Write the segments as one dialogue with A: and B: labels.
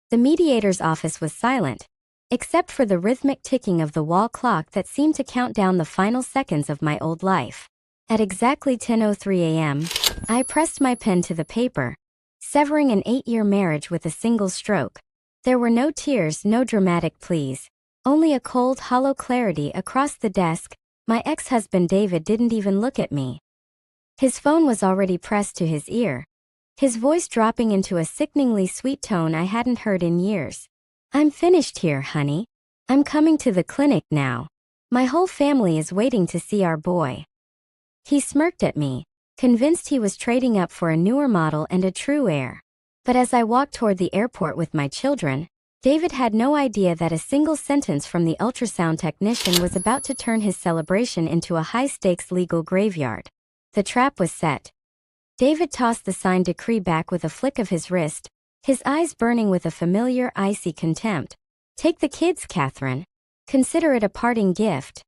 A: The mediator's office was silent, except for the rhythmic ticking of the wall clock that seemed to count down the final seconds of my old life. At exactly 10:03 a.m., I pressed my pen to the paper, severing an 8-year marriage with a single stroke. There were no tears, no dramatic pleas, only a cold, hollow clarity across the desk. My ex-husband David didn't even look at me. His phone was already pressed to his ear, his voice dropping into a sickeningly sweet tone I hadn't heard in years. "I'm finished here, honey. I'm coming to the clinic now. My whole family is waiting to see our boy." He smirked at me, convinced he was trading up for a newer model and a true heir. But as I walked toward the airport with my children, David had no idea that a single sentence from the ultrasound technician was about to turn his celebration into a high-stakes legal graveyard. The trap was set. David tossed the signed decree back with a flick of his wrist, his eyes burning with a familiar, icy contempt. "Take the kids, Catherine. Consider it a parting gift,"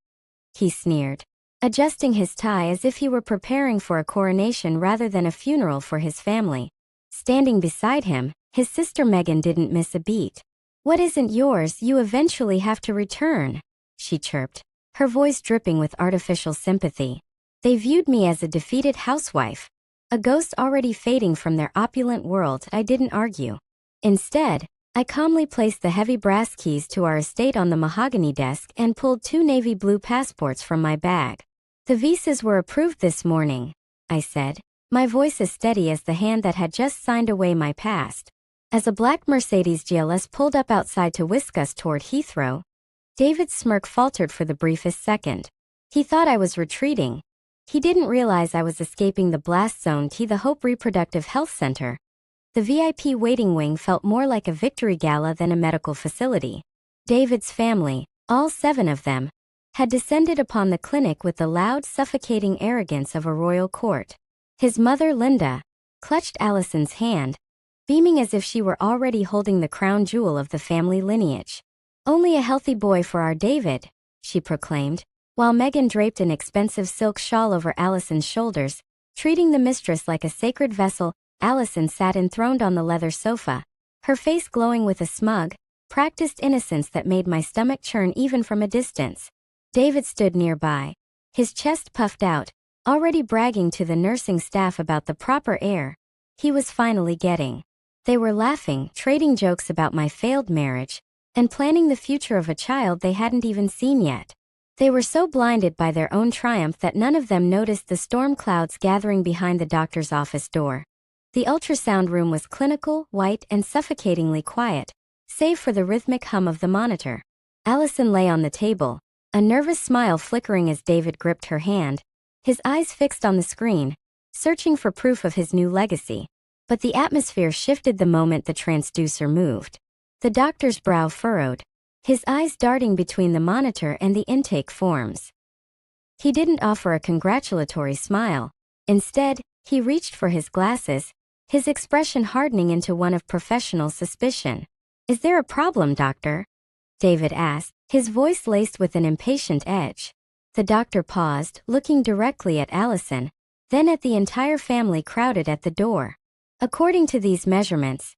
A: he sneered, adjusting his tie as if he were preparing for a coronation rather than a funeral for his family. Standing beside him, his sister Megan didn't miss a beat. "What isn't yours, you eventually have to return," she chirped, her voice dripping with artificial sympathy. They viewed me as a defeated housewife, a ghost already fading from their opulent world. I didn't argue. Instead, I calmly placed the heavy brass keys to our estate on the mahogany desk and pulled 2 navy blue passports from my bag. "The visas were approved this morning," I said, my voice as steady as the hand that had just signed away my past. As a black Mercedes GLS pulled up outside to whisk us toward Heathrow, David's smirk faltered for the briefest second. He thought I was retreating. He didn't realize I was escaping the blast zone to the Hope Reproductive Health Center. The VIP waiting wing felt more like a victory gala than a medical facility. David's family, all 7 of them, had descended upon the clinic with the loud, suffocating arrogance of a royal court. His mother, Linda, clutched Allison's hand, beaming as if she were already holding the crown jewel of the family lineage. "Only a healthy boy for our David," she proclaimed, while Megan draped an expensive silk shawl over Allison's shoulders, treating the mistress like a sacred vessel. Allison sat enthroned on the leather sofa, her face glowing with a smug, practiced innocence that made my stomach churn even from a distance. David stood nearby, his chest puffed out, already bragging to the nursing staff about the proper air he was finally getting. They were laughing, trading jokes about my failed marriage, and planning the future of a child they hadn't even seen yet. They were so blinded by their own triumph that none of them noticed the storm clouds gathering behind the doctor's office door. The ultrasound room was clinical, white, and suffocatingly quiet, save for the rhythmic hum of the monitor. Allison lay on the table, a nervous smile flickering as David gripped her hand, his eyes fixed on the screen, searching for proof of his new legacy. But the atmosphere shifted the moment the transducer moved. The doctor's brow furrowed, his eyes darting between the monitor and the intake forms. He didn't offer a congratulatory smile. Instead, he reached for his glasses, his expression hardening into one of professional suspicion. "Is there a problem, doctor?" David asked, his voice laced with an impatient edge. The doctor paused, looking directly at Allison, then at the entire family crowded at the door. "According to these measurements,"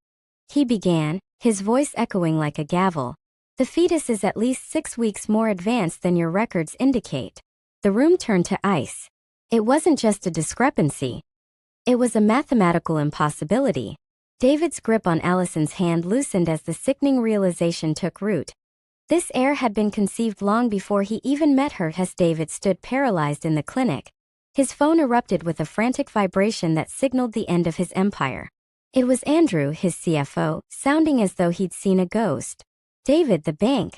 A: he began, his voice echoing like a gavel, "the fetus is at least 6 weeks more advanced than your records indicate." The room turned to ice. It wasn't just a discrepancy. It was a mathematical impossibility. David's grip on Allison's hand loosened as the sickening realization took root. This heir had been conceived long before he even met her. As David stood paralyzed in the clinic, his phone erupted with a frantic vibration that signaled the end of his empire. It was Andrew, his CFO, sounding as though he'd seen a ghost. "David, the bank.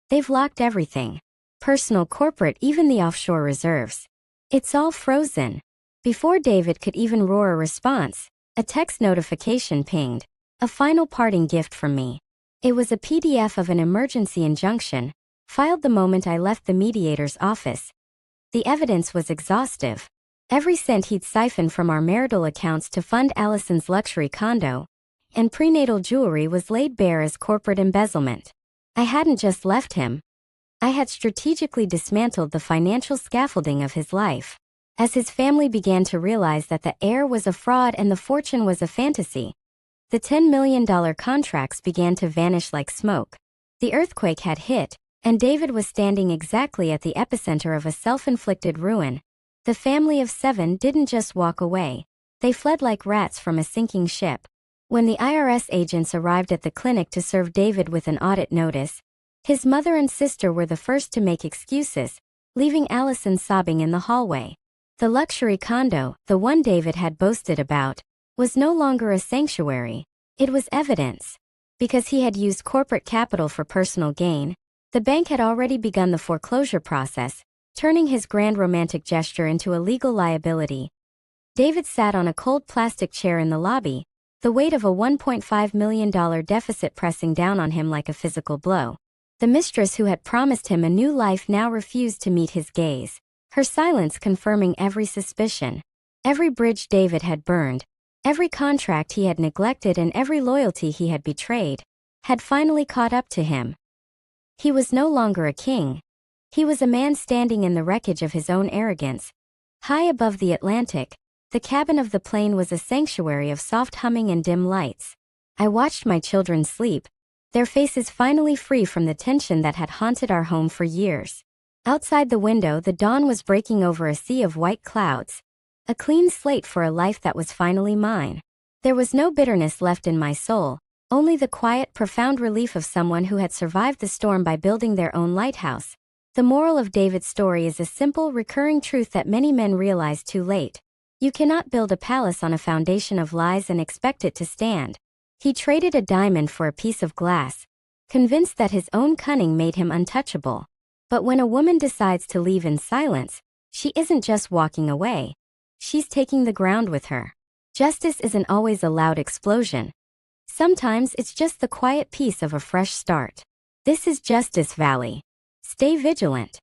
A: They've locked everything. Personal, corporate, even the offshore reserves. It's all frozen." Before David could even roar a response, a text notification pinged. A final parting gift from me. It was a PDF of an emergency injunction, filed the moment I left the mediator's office. The evidence was exhaustive. Every cent he'd siphoned from our marital accounts to fund Allison's luxury condo and prenatal jewelry was laid bare as corporate embezzlement. I hadn't just left him. I had strategically dismantled the financial scaffolding of his life. As his family began to realize that the heir was a fraud and the fortune was a fantasy, The $10 million contracts began to vanish like smoke. The earthquake had hit, and David was standing exactly at the epicenter of a self-inflicted ruin. The family of 7 didn't just walk away. They fled like rats from a sinking ship. When the IRS agents arrived at the clinic to serve David with an audit notice, his mother and sister were the first to make excuses, leaving Allison sobbing in the hallway. The luxury condo, the one David had boasted about, was no longer a sanctuary. It was evidence. Because he had used corporate capital for personal gain, the bank had already begun the foreclosure process, turning his grand romantic gesture into a legal liability. David sat on a cold plastic chair in the lobby, the weight of a $1.5 million deficit pressing down on him like a physical blow. The mistress who had promised him a new life now refused to meet his gaze, her silence confirming every suspicion. Every bridge David had burned, every contract he had neglected and every loyalty he had betrayed, had finally caught up to him. He was no longer a king. He was a man standing in the wreckage of his own arrogance. High above the Atlantic, the cabin of the plane was a sanctuary of soft humming and dim lights. I watched my children sleep, their faces finally free from the tension that had haunted our home for years. Outside the window, the dawn was breaking over a sea of white clouds. A clean slate for a life that was finally mine. There was no bitterness left in my soul, only the quiet, profound relief of someone who had survived the storm by building their own lighthouse. The moral of David's story is a simple, recurring truth that many men realize too late. You cannot build a palace on a foundation of lies and expect it to stand. He traded a diamond for a piece of glass, convinced that his own cunning made him untouchable. But when a woman decides to leave in silence, she isn't just walking away. She's taking the ground with her. Justice isn't always a loud explosion. Sometimes it's just the quiet peace of a fresh start. This is Justice Valley. Stay vigilant.